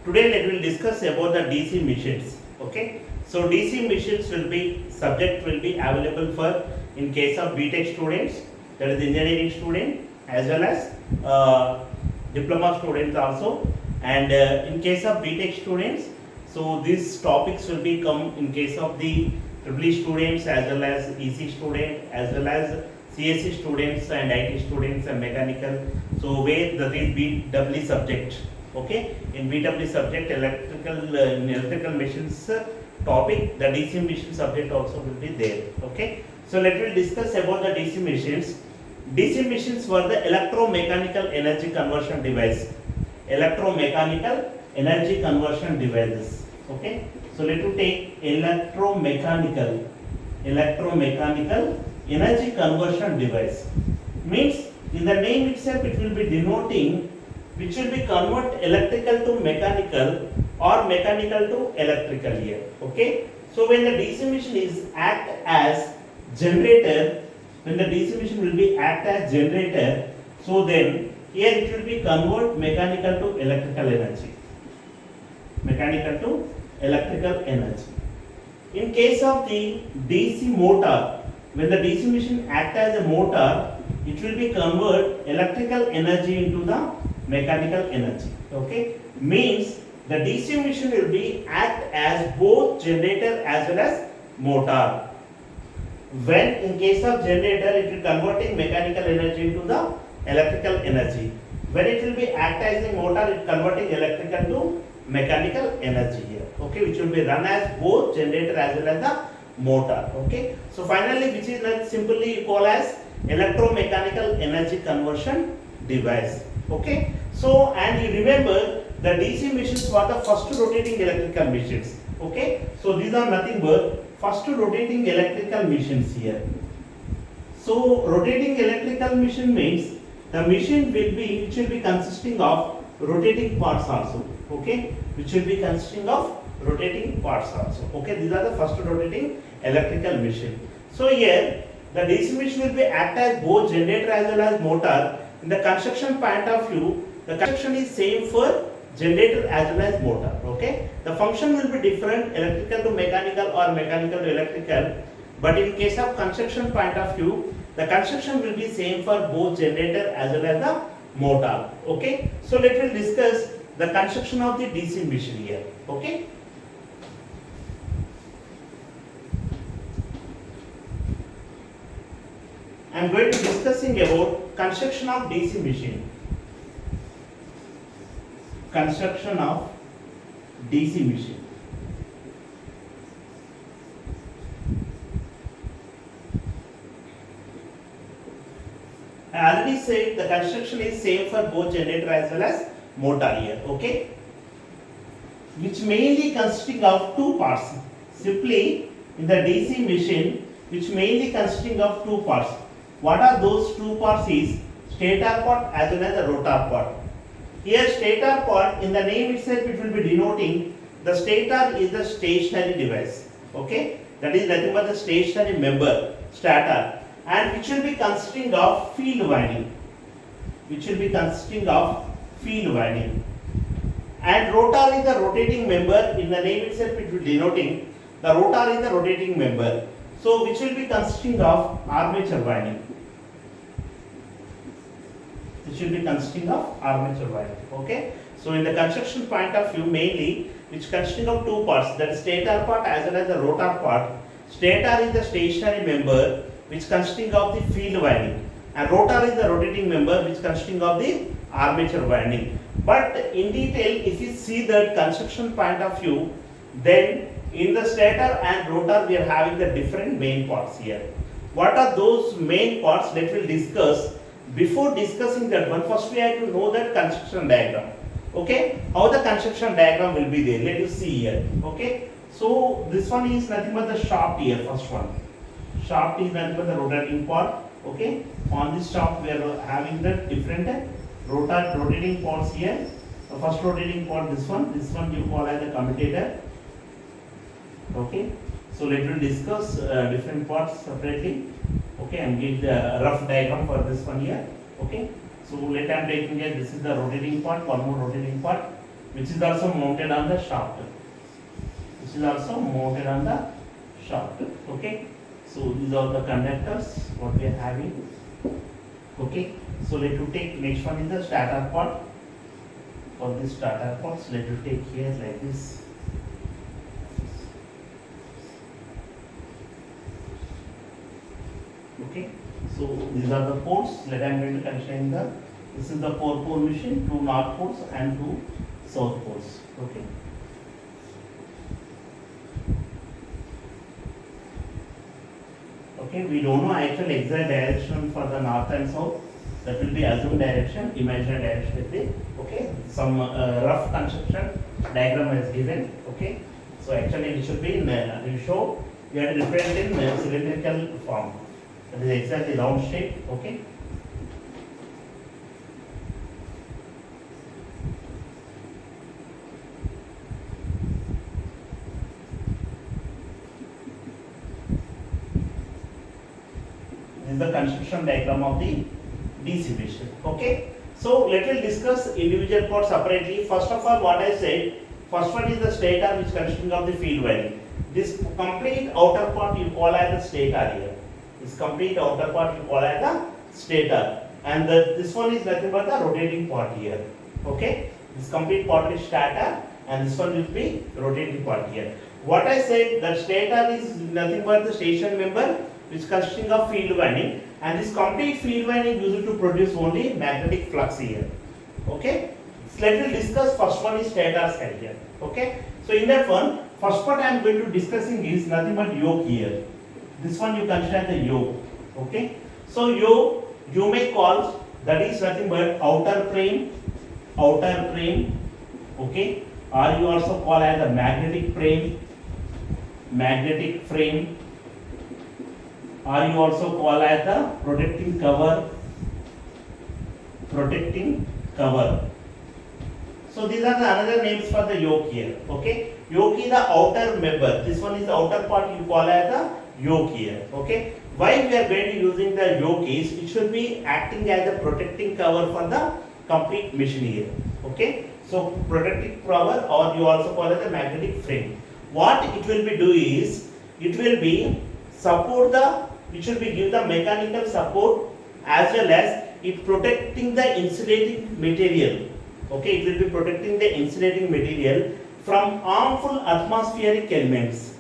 Today let will discuss about the DC machines. Okay, so DC machines will be subject will be available for in case of BTech students, that is engineering student, as well as diploma students also, and in case of BTech students, so these topics will be come in case of the EE students as well as EC student as well as CSE students and IT students and mechanical. So where that is BW subject. Okay, in BW subject electrical machines topic, the DC machine subject also will be there. Okay, so let me discuss about the DC machines. DC machines were the electromechanical energy conversion device. Electromechanical energy conversion devices. Okay, so let me take electromechanical energy conversion device. Means in the name itself it will be denoting which will be convert electrical to mechanical or mechanical to electrical here. Okay, so when the DC machine is act as generator, when the DC machine will be act as generator, so then here it will be convert mechanical to electrical energy. Mechanical to electrical energy. In case of the DC motor, when the DC machine act as a motor, it will be convert electrical energy into the mechanical energy. Okay, means the DC machine will be act as both generator as well as motor. When in case of generator, it will converting mechanical energy into the electrical energy. When it will be act as a motor, it converting electrical to mechanical energy here. Okay, which will be run as both generator as well as the motor. Okay, so finally, which is not simply you call as electromechanical energy conversion device. Okay, so and you remember the DC machines were the first rotating electrical machines. Okay, so these are nothing but first rotating electrical machines here. So rotating electrical machine means the machine which will be consisting of rotating parts also. Okay, which will be consisting of rotating parts also. Okay, these are the first rotating electrical machine. So here the DC machine will be act as both generator as well as motor. In the construction point of view, the construction is same for generator as well as motor. Okay, the function will be different, electrical to mechanical or mechanical to electrical, but in case of construction point of view, the construction will be same for both generator as well as the motor. Okay, so let us discuss the construction of the DC machine here. Okay, I am going to discussing about construction of DC machine. Construction of DC machine. I already said the construction is same for both generator as well as motor here. Okay, which mainly consisting of two parts. Simply in the DC machine, which mainly consisting of two parts. What are those two parts is stator part as well as the rotor part. Here stator part, in the name itself it will be denoting the stator is the stationary device. Okay, that is nothing but the stationary member, stator, and which will be consisting of field winding. Which will be consisting of field winding. And rotor is the rotating member, in the name itself it will be denoting the rotor is the rotating member. So which will be consisting of armature winding. Which will be consisting of armature winding. Okay, so in the construction point of view, mainly which consisting of two parts, that is stator part as well as the rotor part. Stator is the stationary member which consisting of the field winding, and rotor is the rotating member which consisting of the armature winding. But in detail, if you see that construction point of view, then in the stator and rotor we are having the different main parts here. What are those main parts that we'll discuss? Before discussing that one, first we have to know that construction diagram. Okay, how the construction diagram will be there. Let us see here. Okay, so this one is nothing but the shaft here. First one, shaft is nothing but the rotating part. Okay, on this shaft we are having the different rotating parts here. The first rotating part, this one you call as the commutator. Okay, so let us discuss different parts separately. Okay, I'm giving the rough diagram for this one here. Okay, so let I'm taking here, this is the rotating part, one more rotating part. which is also mounted on the shaft. Which is also mounted on the shaft. Okay. So these are the conductors what we are having. Okay. So let you take next one is the stator part. For this stator parts, let you take here like this. Okay. So these are the ports. Let I am going to consider the. This is the 4-pole machine, 2 north poles and 2 south poles. Okay. Okay, we don't know actual exact direction for the north and south. That will be assumed direction, imaginary direction will be. Okay, some rough construction diagram is given. Okay, so actually it should be in we show we have to represent in cylindrical form. That is exactly round shape. Okay. This is the construction diagram of the DC machine. Okay. So let us discuss individual parts separately. First of all, what I said, first one is the stator, which consisting of the field winding. This complete outer part you call as the stator here. This complete outer part you call as the stator, and this one is nothing but the rotating part here. Okay. This complete part is stator, and this one will be rotating part here. What I said, that stator is nothing but the station member, which consisting of field winding, and this complete field winding used to produce only magnetic flux here. Okay. So let us discuss first one is stator side here. Okay. So in that one, first part I am going to discussing is nothing but yoke here. This one you consider the yoke. Okay. So yoke you may call, that is nothing but outer frame. Okay. Or you also call as the magnetic frame. Or you also call as the protecting cover. So these are the another names for the yoke here. Okay, yoke is the outer member. This one is the outer part you call as the yoke here. Okay, why we are going to using the yoke is it should be acting as a protecting cover for the complete machine here. Okay, so protective cover, or you also call it the magnetic frame. What it will be do is it will be support the, it should be give the mechanical support as well as it protecting the insulating material. Okay, it will be protecting the insulating material from harmful atmospheric elements.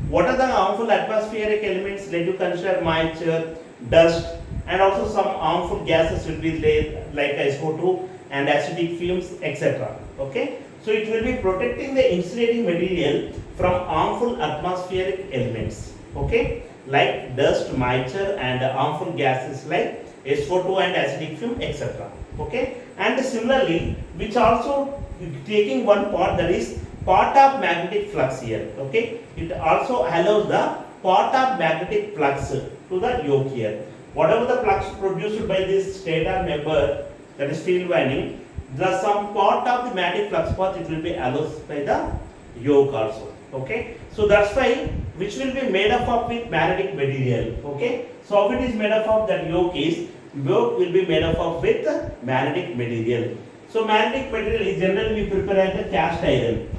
What are the harmful atmospheric elements? Let you consider moisture, dust, and also some harmful gases will be there like SO2 and acidic fumes, etc. Okay, so it will be protecting the insulating material from harmful atmospheric elements. Okay, like dust, moisture, and harmful gases like SO2 and acidic fume, etc. Okay, and similarly, which also taking one part, that is part of magnetic flux here. Okay, it also allows the part of magnetic flux to the yoke here. Whatever the flux produced by this stator member, that is field winding, the some part of the magnetic flux path it will be allowed by the yoke also. Okay, so that's why which will be made up of with magnetic material. Okay, so how it is made up of, that yoke will be made up of with magnetic material. So magnetic material is generally we prepare as a cast iron.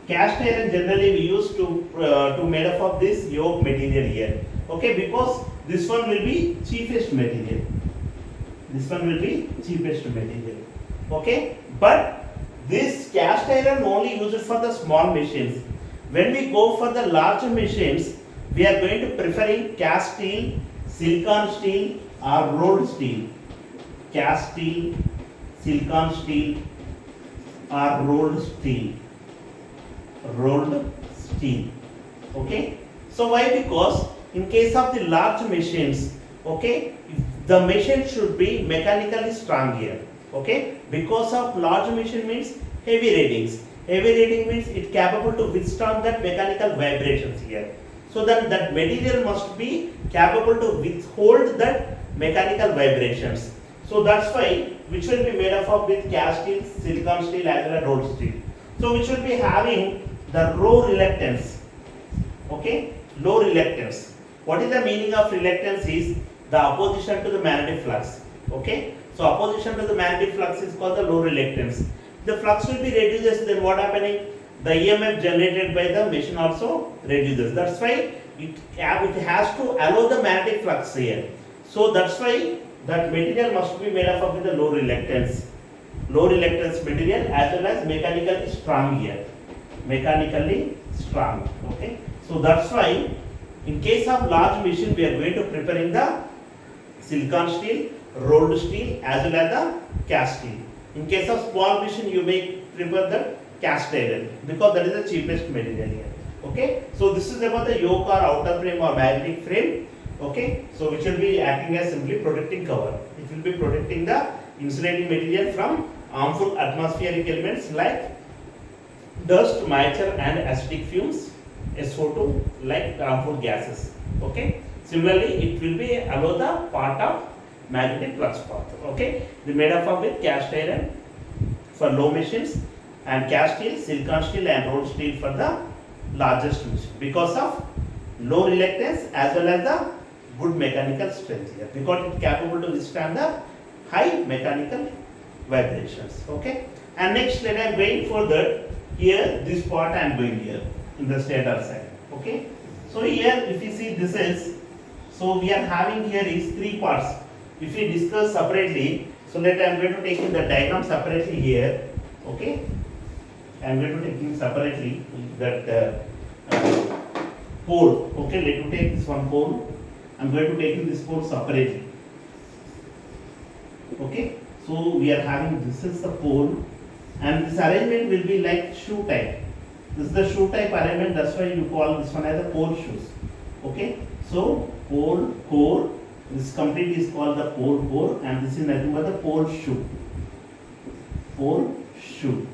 Cast iron generally we use to made up of this yoke material here. Okay, because this one will be cheapest material. This one will be cheapest material. Okay, but this cast iron only used for the small machines. When we go for the larger machines, we are going to preferring cast steel, silicon steel, or rolled steel. Cast steel, silicon steel, or rolled steel. Okay, so why? Because in case of the large machines, okay, the machine should be mechanically strong here. Okay, because of large machine means heavy ratings. Heavy rating means it capable to withstand that mechanical vibrations here. So then that material must be capable to withhold that mechanical vibrations. So that's why which will be made up of with cast steel, silicon steel, as well as rolled steel. So which will be having the low reluctance. Okay, low reluctance. What is the meaning of reluctance? Is the opposition to the magnetic flux. Okay, so opposition to the magnetic flux is called the low reluctance. the flux will be reduces, then what happening? The EMF generated by the machine also reduces. That's why it has to allow the magnetic flux here. So that's why that material must be made up of with a low reluctance material as well as mechanically strong here. Mechanically strong. Okay. So that's why in case of large machine we are going to preparing the silicon steel, rolled steel as well as the cast steel. In case of small machine you may prepare the cast iron because that is the cheapest material here. Okay. So this is about the yoke or outer frame or magnetic frame. Okay. So which will be acting as simply protecting cover. It will be protecting the insulating material from harmful atmospheric elements like dust, moisture and acidic fumes, SO2 like harmful gases. Okay. Similarly, it will be allow the part of magnetic flux path. Okay. They made up of with cast iron for low machines and cast steel, silicon steel and rolled steel for the largest machine because of low reluctance as well as the good mechanical strength here because it is capable to withstand the high mechanical vibrations. Okay. And next let I am going further here this part I am going here in the stator side. Okay. So here if you see this is, so we are having here is three parts. If we discuss separately, so let I am going to take in the diagram separately here. Okay. I am going to take in separately that pole. Okay. Let me take this one pole. I am going to take in this pole separately. Okay. So we are having this is the pole and this arrangement will be like shoe type. This is the shoe type arrangement, that's why you call this one as the pole shoes. Okay. So pole core, this complete is called the pole core and this is nothing but the pole shoe. Pole shoe.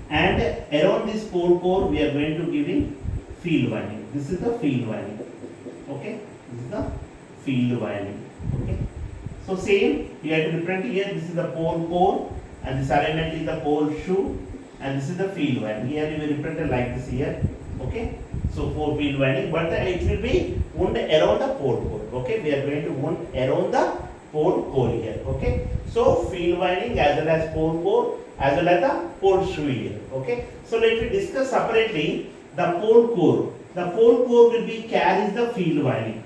And around this pole core we are going to give in field winding. This is the field winding. Okay. This is the field winding. Okay. So same, you have to represent here, this is the pole core and this arrangement is the pole shoe and this is the field winding. Here you will represent like this here. Okay. So for field winding, but it will be wound around the pole core. Okay. We are going to wound around the pole core here. Okay. So field winding as well as pole core as well as the pole shoe here. Okay. So let me discuss separately the pole core. The pole core will be carries the field winding.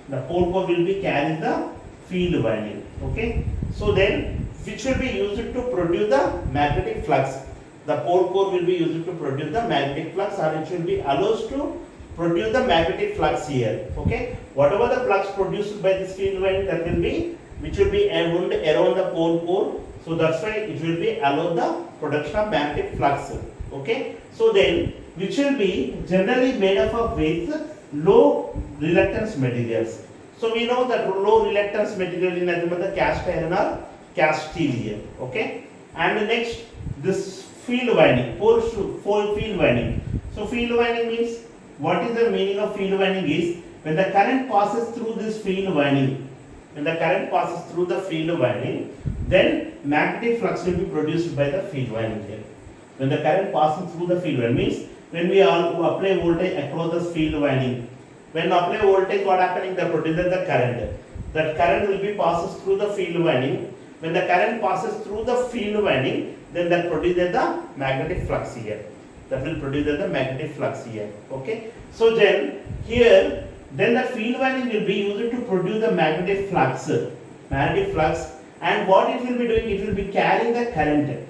The pole core will be carries the field winding. Okay. So then which will be used to produce the magnetic flux. The pole core will be used to produce the magnetic flux or it will be allows to produce the magnetic flux here. Okay. Whatever the flux produced by this field winding that will be which will be wound around the pole core. So that's why it will be allow the production of magnetic flux. Okay. So then which will be generally made up of with low reluctance materials. So we know that low reluctance material in the cast iron or cast steel here. Okay. And next this field winding, pole field winding. So field winding means what is the meaning of field winding is when the current passes through this field winding. When the current passes through the field winding, then magnetic flux will be produced by the field winding here. When the current passes through the field winding means when we apply voltage across the field winding. When apply voltage, what happening? The produces the current. That current will be passes through the field winding. When the current passes through the field winding, then that produces the magnetic flux here. That will produce the magnetic flux here. Okay. So then here, then the field winding will be used to produce the magnetic flux. Magnetic flux, and what it will be doing? It will be carrying the current.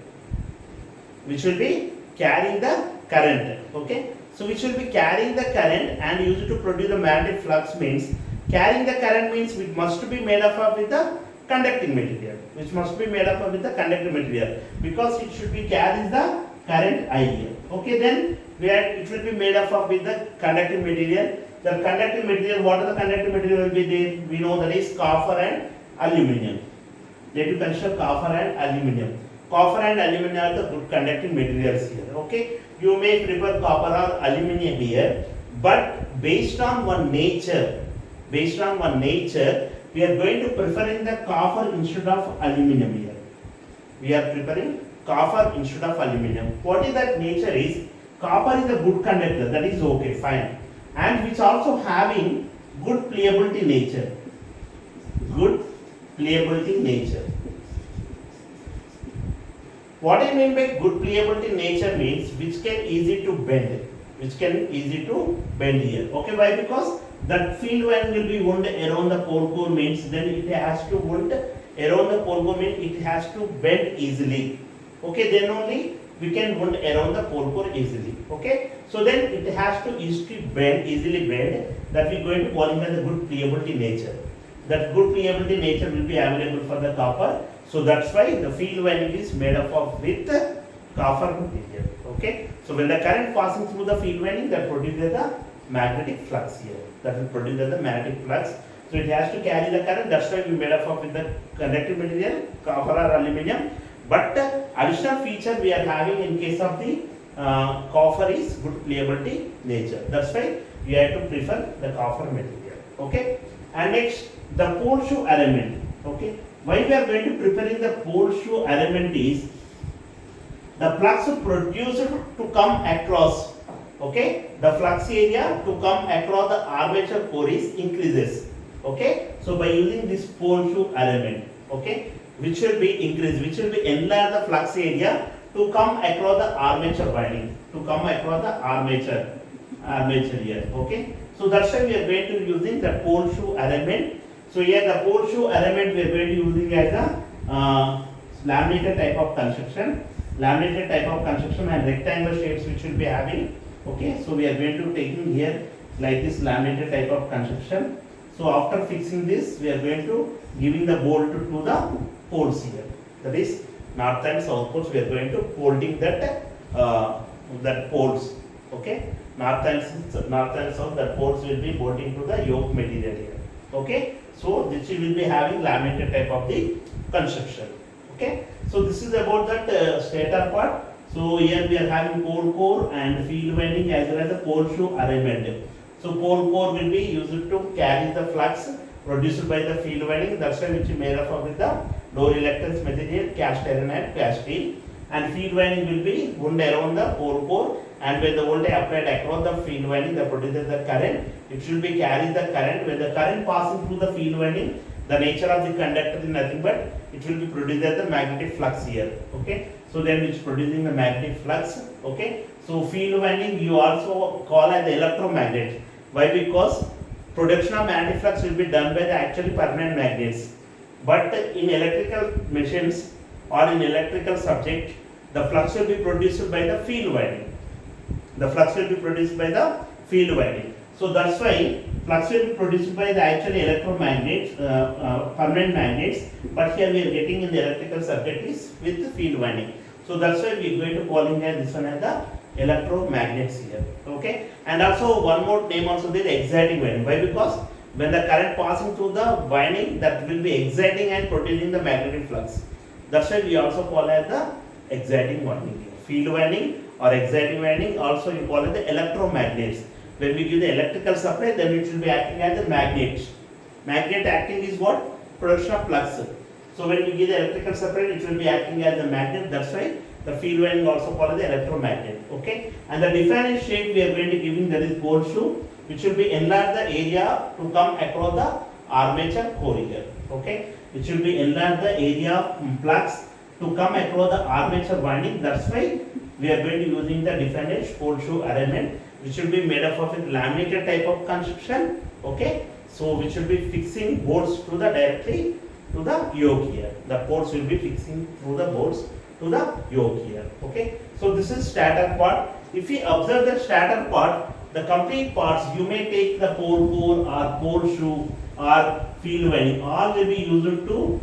Which will be carrying the current. Okay. So which will be carrying the current and used to produce the magnetic flux means carrying the current means it must be made up of with the conducting material. Which must be made up of with the conducting material because it should be carries the current I here. Okay, then it will be made up of with the conducting material. The conducting material, what are the conducting material will be there? We know that is copper and aluminum. Let you consider copper and aluminum. Copper and aluminum are the good conducting materials here. Okay, you may prefer copper or aluminum here, but based on one nature, we are going to preferring the copper instead of aluminum here. We are preferring copper instead of aluminum. What is that nature is? Copper is a good conductor, that is okay, fine, and which also having good pliability nature. Good pliability nature. What I mean by good pliability nature means which can easy to bend, here. Okay, why? Because that field winding will be wound around the pole core means then it has to wound around the pole core means it has to bend easily. Okay, then only we can wound around the pole core easily. Okay, so then it has to easily bend. That we are going to call it as the good pliability nature. That good pliability nature will be available for the copper. So that's why the field winding is made up of with copper material. Okay, so when the current passing through the field winding, that produces the magnetic flux here. That will produce the magnetic flux. So it has to carry the current. That's why we made up of with the conductive material, copper or aluminum. But additional feature we are having in case of the copper is good pliability nature. That's why we have to prefer the copper material. Okay, and next the pole shoe element. Okay, why we are going to preparing the pole shoe element is the flux produced to come across. Okay, the flux area to come across the armature core is increases. Okay, so by using this pole shoe element, okay, which will be increased, which will be enlarge the flux area to come across the armature winding, to come across the armature here. Okay, so that's why we are going to using the pole shoe element. So here the pole shoe element we are going to using as a laminated type of construction, and rectangular shapes which will be having. Okay, so we are going to taking here like this laminated type of construction. So after fixing this, we are going to giving the bolt to the poles here. That is north and south poles. We are going to bolting that poles. Okay, north and south that poles will be bolting to the yoke material here. Okay, so this will be having laminated type of the construction. Okay, so this is about that stator part. So here we are having pole core and field winding as well as the pole shoe arrangement. So pole core will be used to carry the flux produced by the field winding. That's why which is made up with the low reluctance material, cast iron and cast steel. And field winding will be wound around the pole core, and when the voltage applied across the field winding, that produces the current. It should be carry the current. When the current passing through the field winding, the nature of the conductor is nothing but it will be produced as the magnetic flux here. Okay, so then it's producing the magnetic flux. Okay, so field winding you also call as the electromagnet. Why? Because production of magnetic flux will be done by the actually permanent magnets. But in electrical machines or in electrical subject, the flux will be produced by the field winding. So that's why flux will be produced by the actually electromagnets, permanent magnets. But here we are getting in the electrical subject is with the field winding. So that's why we are going to calling this one as the electromagnets here. Okay, and also one more name also the exciting winding. Why? Because when the current passing through the winding, that will be exciting and producing the magnetic flux. That's why we also call as the exciting winding. Field winding or exciting winding, also you call it the electromagnets. When we give the electrical supply, then it will be acting as a magnet. Magnet acting is what? Production of flux. So when we give the electrical supply, it will be acting as a magnet. That's why the field winding also called the electromagnet. Okay, and the defined shape we are going to giving, that is pole shoe, which will be enlarge the area to come across the armature core here. Okay, which will be enlarge the area of flux to come across the armature winding. That's why we are going to using the defined pole shoe arrangement, which will be made up of a laminated type of construction. Okay, so which will be fixing bolts to the directly to the yoke here. The poles will be fixing through the bolts to the yoke here. Okay, so this is stator part. If we observe the stator part, the complete parts, you may take the pole core or pole shoe or field winding, all will be used to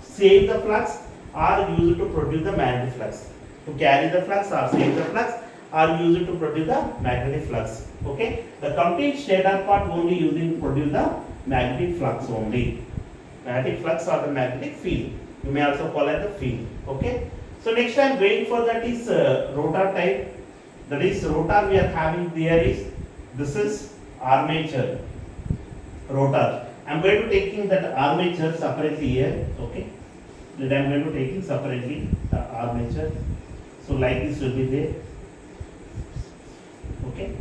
save the flux or used to produce the magnetic flux. To carry the flux or save the flux are used to produce the magnetic flux. Okay, the complete stator part only using to produce the magnetic flux only. Magnetic flux or the magnetic field. You may also call it the field. Okay, so next I am going for that is rotor type. That is rotor we are having there is, this is armature rotor. I am going to taking that armature separately here. Okay, that I am going to taking separately the armature. So like this will be there. Okay.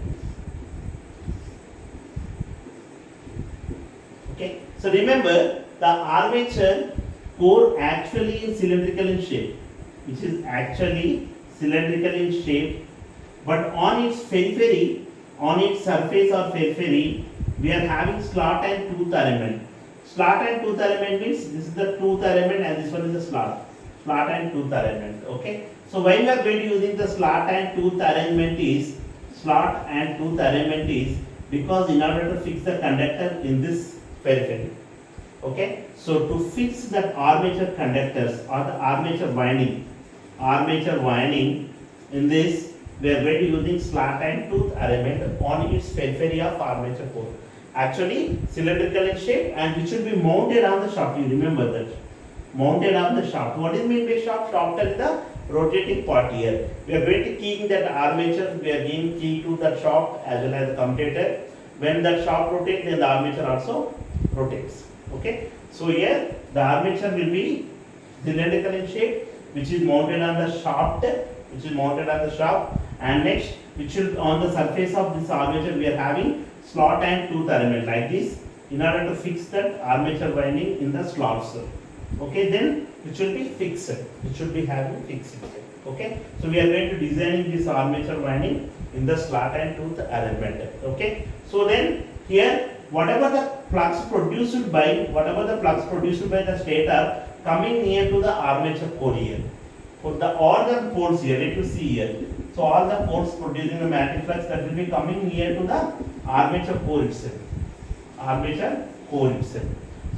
Okay. So remember the armature core actually is cylindrical in shape. which is actually cylindrical in shape, but on its periphery, on its surface or periphery, we are having slot and tooth element. Slot and tooth element means this is the tooth element and this one is the slot. Slot and tooth arrangement. Okay. So why we are going to using the slot and tooth arrangement is because in order to fix the conductor in this periphery. Okay. So to fix that armature conductors or the armature winding in this, we are going to using slot and tooth arrangement on its periphery of armature core. Actually cylindrical in shape and which will be mounted on the shaft. You remember that. Mounted on the shaft. What is meant by shaft? Shaft is the rotating part here. We are going to key in that armature. We are giving key to the shaft as well as the commutator. When that shaft rotates, then the armature also rotates. Okay. So here the armature will be cylindrical in shape, which is mounted on the shaft. And next, which will on the surface of this armature we are having slot and tooth arrangement like this in order to fix that armature winding in the slots. Okay, then it should be fixed. It should be having fixed. Okay, so we are going to designing this armature winding in the slot and tooth arrangement. Okay, so then here whatever the flux produced by the stator coming near to the armature core here. For all the poles here, let you see here. So all the poles producing the magnetic flux that will be coming near to the armature core itself.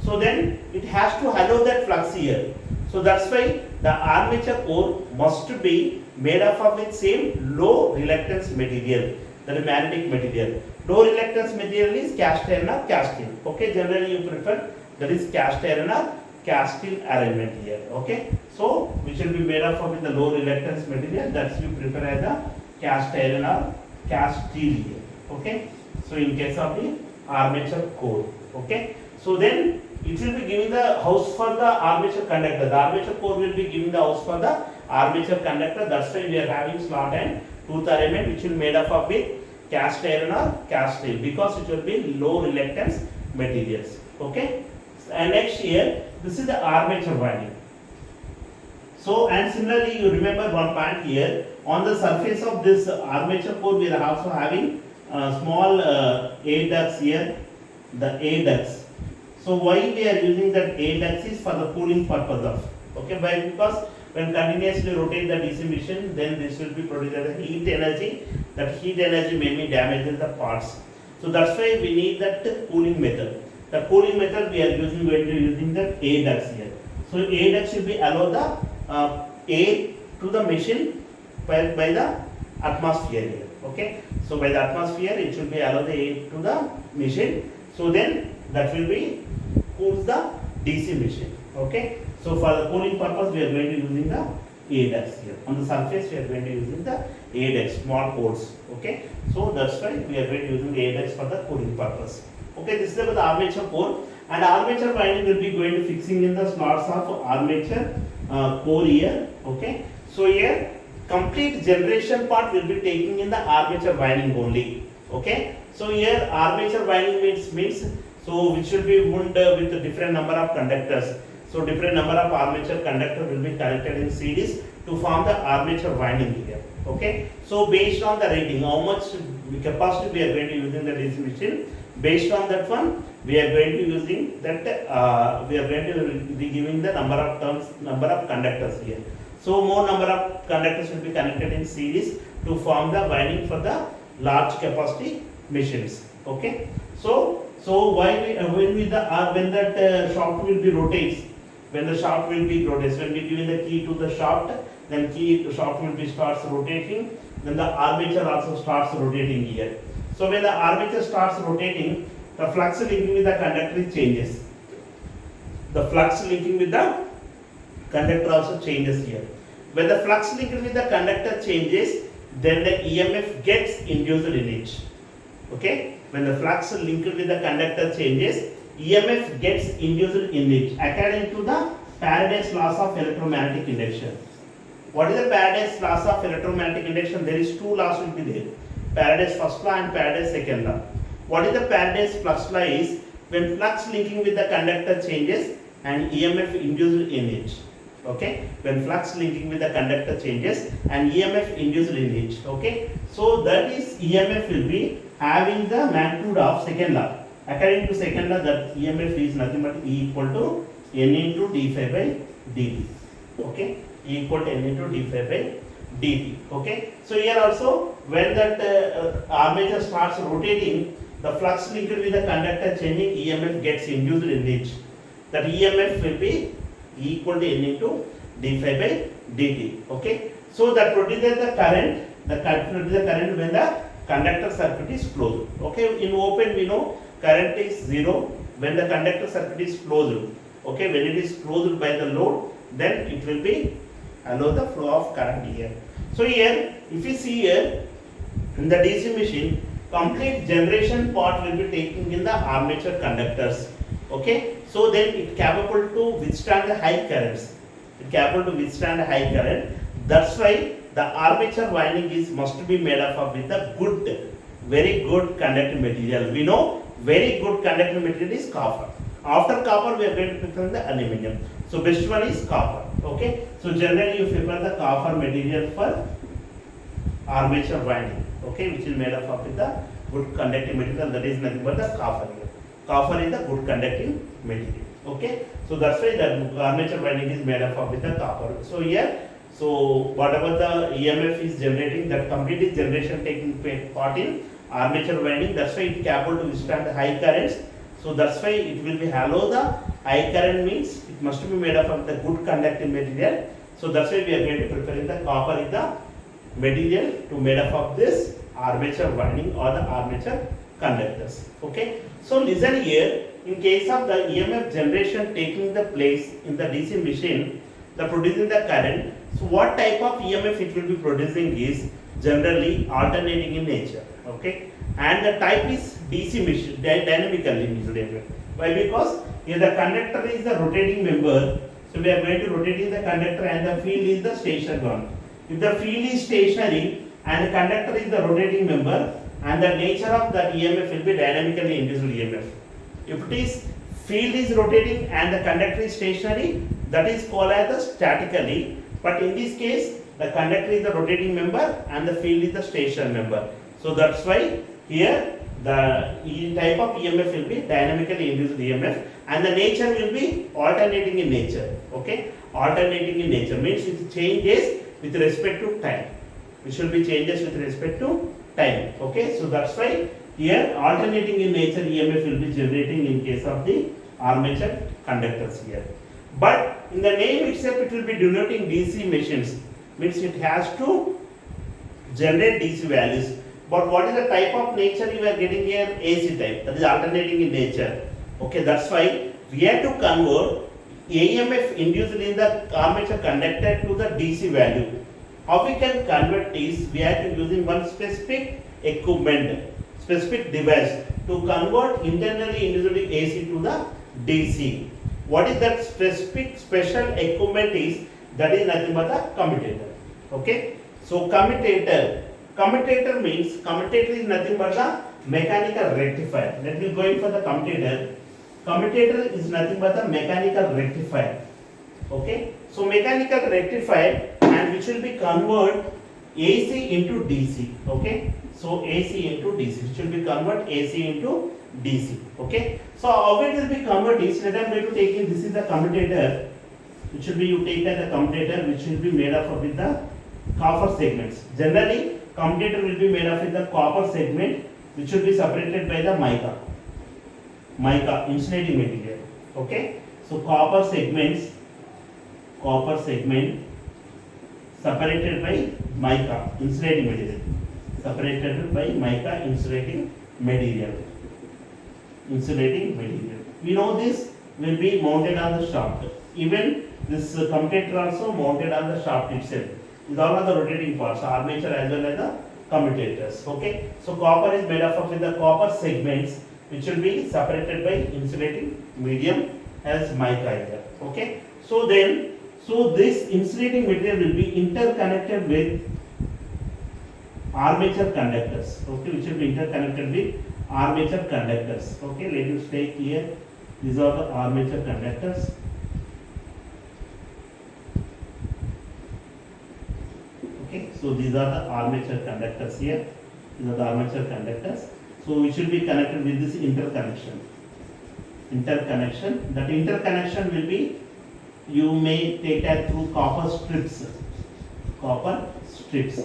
So then it has to allow that flux here. So that's why the armature core must be made up of with same low reluctance material, that is magnetic material. Low reluctance material is cast iron or cast steel. Okay, generally you prefer that is cast iron or cast steel arrangement here. Okay, so which will be made up of with the low reluctance material, that's you prefer as a cast iron or cast steel here. Okay, so in case of the armature core. Okay, so then it will be giving the house for the armature conductor. The armature core will be giving the house for the armature conductor. That's why we are having slot and tooth arrangement, which will made up of with cast iron or cast steel, because it will be low reluctance materials. Okay, and next here this is the armature winding. So and similarly you remember one point here, on the surface of this armature core we are also having small A ducts here, the A ducts. So why we are using that A ducts is for the cooling purpose of, okay, because when continuously rotate the DC machine, then this will be producing the heat energy. That heat energy may be damaging the parts. So that's why we need that cooling method. The cooling method we are using the A ducts here. So A ducts will be allow the air to the machine by the atmosphere here. Okay. So by the atmosphere it should be allow the air to the machine. So then that will be cools the DC machine. Okay. So for the cooling purpose we are going to using the A ducts here. On the surface we are going to using the A ducts, small pores. Okay. So that's why we are going to using the A ducts for the cooling purpose. Okay. This is about the armature core, and armature winding will be going to fixing in the slots of armature core here. Okay. So here complete generation part will be taking in the armature winding only. Okay. So here armature winding means so which will be wound with a different number of conductors. So different number of armature conductor will be connected in series to form the armature winding here. Okay. So based on the rating, how much capacity we are going to using the DC machine, based on that one we are going to using that we are going to be giving the number of conductors here. So more number of conductors will be connected in series to form the winding for the large capacity machines. Okay. So why when that shaft will be rotates, when the shaft will be rotates, when we giving the key to the shaft, then the shaft will be starts rotating, then the armature also starts rotating here. So when the armature starts rotating, the flux linking with the conductor changes. The flux linking with the conductor also changes here. When the flux linking with the conductor changes, then the EMF gets induced in it. Okay? When the flux linked with the conductor changes, EMF gets induced in it according to the Faraday's laws of electromagnetic induction. What is the Faraday's laws of electromagnetic induction? There is two laws will be there. Faraday's first law and Faraday's second law. What is the Faraday's first law is when flux linking with the conductor changes and EMF induced in it. Okay, when flux linking with the conductor changes and EMF induced in it. Okay, so that is EMF will be having the magnitude of second law. According to second law, that EMF is nothing but E equal to N into d phi by dt. Okay, E equal to N into d phi by dt. Okay, so here also when that armature starts rotating, the flux linked with the conductor changing, EMF gets induced in it. That EMF will be equal to N into d phi by dt. Okay, so that produces the current. The current when the conductor circuit is closed. Okay, in open we know current is zero when the conductor circuit is closed. Okay, when it is closed by the load, then it will be allow the flow of current here. So here, if you see here in the DC machine, complete generation part will be taking in the armature conductors. Okay, so then it capable to withstand the high currents. It capable to withstand a high current. That's why the armature winding is must be made up of with a good, very good conducting material. We know very good conducting material is copper. After copper, we are going to prefer the aluminum. So best one is copper. Okay, so generally you prefer the copper material for armature winding. Okay, which is made up of with the good conducting material. That is nothing but the copper here. Copper is the good conducting material. Okay, so that's why the armature winding is made up of with the copper. So here, so whatever the EMF is generating, that complete generation taking part in armature winding. That's why it capable to withstand the high currents. So that's why it will be hollow. The high current means it must be made up of the good conducting material. So that's why we are going to prefer the copper is the material to made up of this armature winding or the armature conductors. Okay, so listen here. In case of the EMF generation taking the place in the DC machine, the producing the current. So what type of EMF it will be producing is generally alternating in nature. Okay, and the type is DC machine, dynamically induced. Why? Because here the conductor is the rotating member. So we are going to rotating the conductor and the field is the stationary one. If the field is stationary and the conductor is the rotating member, and the nature of that EMF will be dynamically induced EMF. If it is field is rotating and the conductor is stationary, that is called as the statically. But in this case, the conductor is the rotating member and the field is the stationary member. So that's why here the type of EMF will be dynamically induced EMF, and the nature will be alternating in nature. Okay, alternating in nature means it changes with respect to time. It should be changes with respect to time. Okay, so that's why here alternating in nature EMF will be generating in case of the armature conductors here. But in the name itself it will be denoting DC machines, means it has to generate DC values. But what is the type of nature you are getting here? AC type, that is alternating in nature. Okay, that's why we have to convert EMF induced in the armature conductor to the DC value. How we can convert this? We have to using one specific equipment, specific device to convert internally induced AC to the DC. What is that specific special equipment is? That is nothing but the commutator. Okay, so commutator means commutator is nothing but the mechanical rectifier. Let me going for the commutator. Commutator is nothing but the mechanical rectifier. Okay, so mechanical rectifier, and which will be convert AC into DC. Okay, so AC into DC, which will be convert AC into DC. Okay, so how it will be converted is, let us going to take in, this is the commutator, which will be you take as a commutator which will be made up of with the copper segments. Generally commutator will be made up with the copper segment, which will be separated by the mica insulating material. Okay, so copper segment separated by mica insulating material, separated by mica insulating material. We know this will be mounted on the shaft. Even this commutator also mounted on the shaft itself. These all are the rotating parts, armature as well as the commutators. Okay, so copper is made up of with the copper segments, which will be separated by insulating medium as mica here. Okay, so then, so this insulating material will be interconnected with armature conductors. Okay, which will be interconnected with armature conductors. Okay, let us take here. These are the armature conductors. Okay, so these are the armature conductors here. These are the armature conductors. So it should be connected with this interconnection. Interconnection. That interconnection will be, you may take it through copper strips. Copper strips.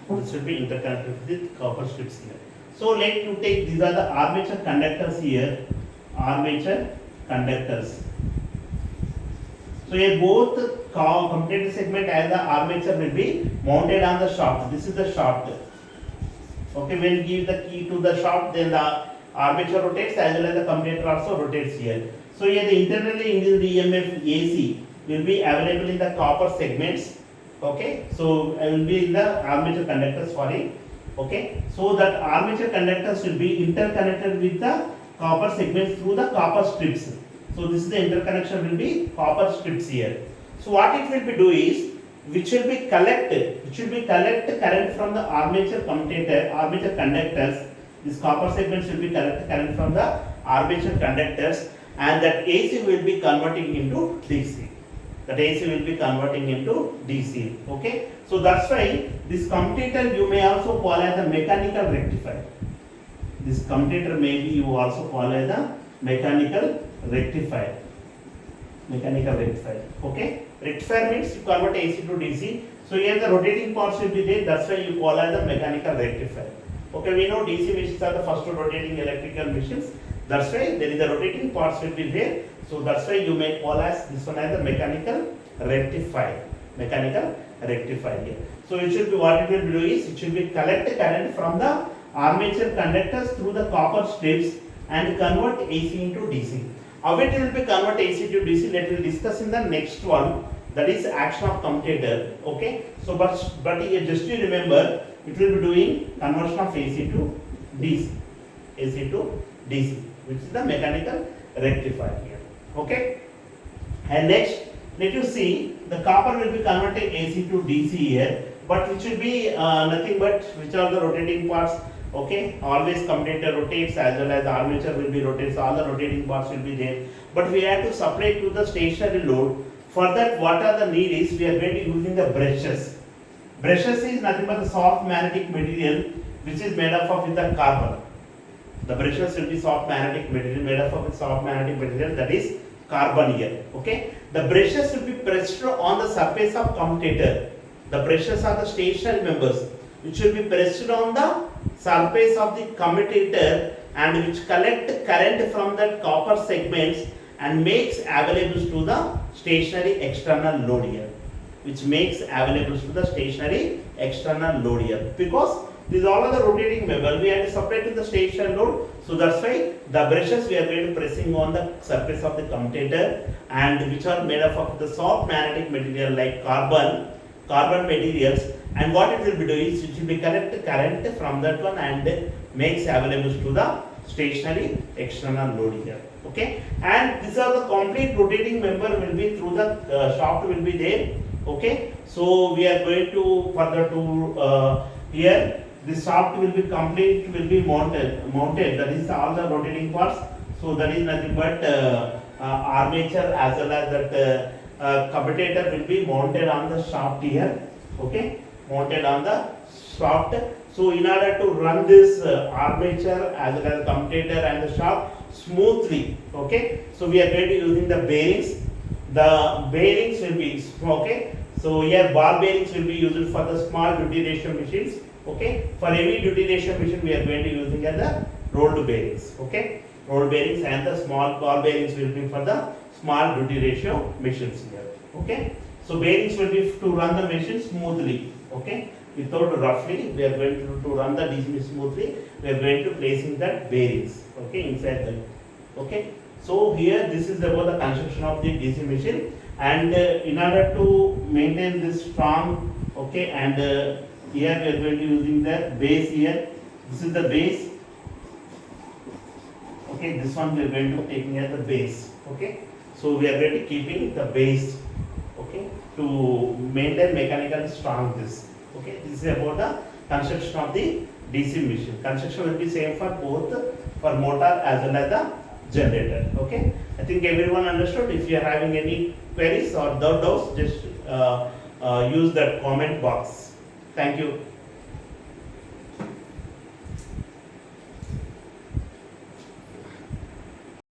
This should be interconnected with copper strips here. So let you take, these are the armature conductors here. Armature conductors. So here both commutator segment and the armature will be mounted on the shaft. This is the shaft. Okay, when you give the key to the shaft, then the armature rotates as well as the commutator also rotates here. So here the internally induced EMF AC will be available in the copper segments. Okay, so I will be in the armature conductors, sorry. Okay, so that armature conductors will be interconnected with the copper segments through the copper strips. So this is the interconnection will be copper strips here. So what it will be do is, which will be collect current from the armature commutator, armature conductors. These copper segments will be collect current from the armature conductors, and that AC will be converting into DC. That AC will be converting into DC. Okay, so that's why this commutator you may also call as a mechanical rectifier. This commutator may be you also call as a mechanical rectifier. Mechanical rectifier. Okay, rectifier means you convert AC to DC. So here the rotating parts will be there. That's why you call as a mechanical rectifier. Okay, we know DC machines are the first rotating electrical machines. That's why there is a rotating parts will be there. So that's why you may call as this one as a mechanical rectifier. Mechanical rectifier here. So it should be, what it will do is, it should be collect current from the armature conductors through the copper strips and convert AC into DC. How it will be convert AC to DC, let us discuss in the next one, that is action of commutator. Okay, so but here just to remember, it will be doing conversion of AC to DC. AC to DC, which is the mechanical rectifier here. Okay, and next let you see the copper will be converted AC to DC here, but which will be nothing but which are the rotating parts. Okay, always commutator rotates as well as the armature will be rotates, all the rotating parts will be there, but we have to supply to the stationary load. For that, what are the need is, we are going to using the brushes. Brushes is nothing but the soft magnetic material which is made up of with the carbon. The brushes will be soft magnetic material made up of with soft magnetic material, that is carbon here. Okay, the brushes will be pressed on the surface of commutator. The brushes are the stationary members which will be pressed on the surface of the commutator and which collect current from the copper segments and makes available to the stationary external load here. Which makes available to the stationary external load here. Because these all are the rotating member, we have to supply to the stationary load. So that's why the brushes we are going to pressing on the surface of the commutator, and which are made up of the soft magnetic material like carbon materials. And what it will be doing is, it will be collect current from that one and makes available to the stationary external load here. Okay, and these are the complete rotating member will be through the shaft will be there. Okay, so we are going to further to here this shaft will be complete, will be mounted. That is all the rotating parts. So that is nothing but armature as well as that commutator will be mounted on the shaft here. Okay, mounted on the shaft. So in order to run this armature as well as commutator and the shaft smoothly, okay, so we are going to using the bearings. The bearings will be, okay, so here ball bearings will be used for the small duty ratio machines. Okay, for heavy duty ratio machine we are going to using as the rolled bearings. Okay, rolled bearings, and the small ball bearings will be for the small duty ratio machines here. Okay, so bearings will be to run the machine smoothly. Okay, without roughly, we are going to run the DC smoothly. We are going to placing that bearings. Okay, inside them. Okay, so here this is about the construction of the DC machine, and in order to maintain this strong, okay, and here we are going to using the base here. This is the base. Okay, this one we are going to taking as the base. Okay, so we are going to keeping the base. Okay, to maintain mechanically strong this. Okay, this is about the construction of the DC machine. Construction will be same for both, for motor as well as the generator. Okay, I think everyone understood. If you are having any queries or doubts, just use that comment box. Thank you.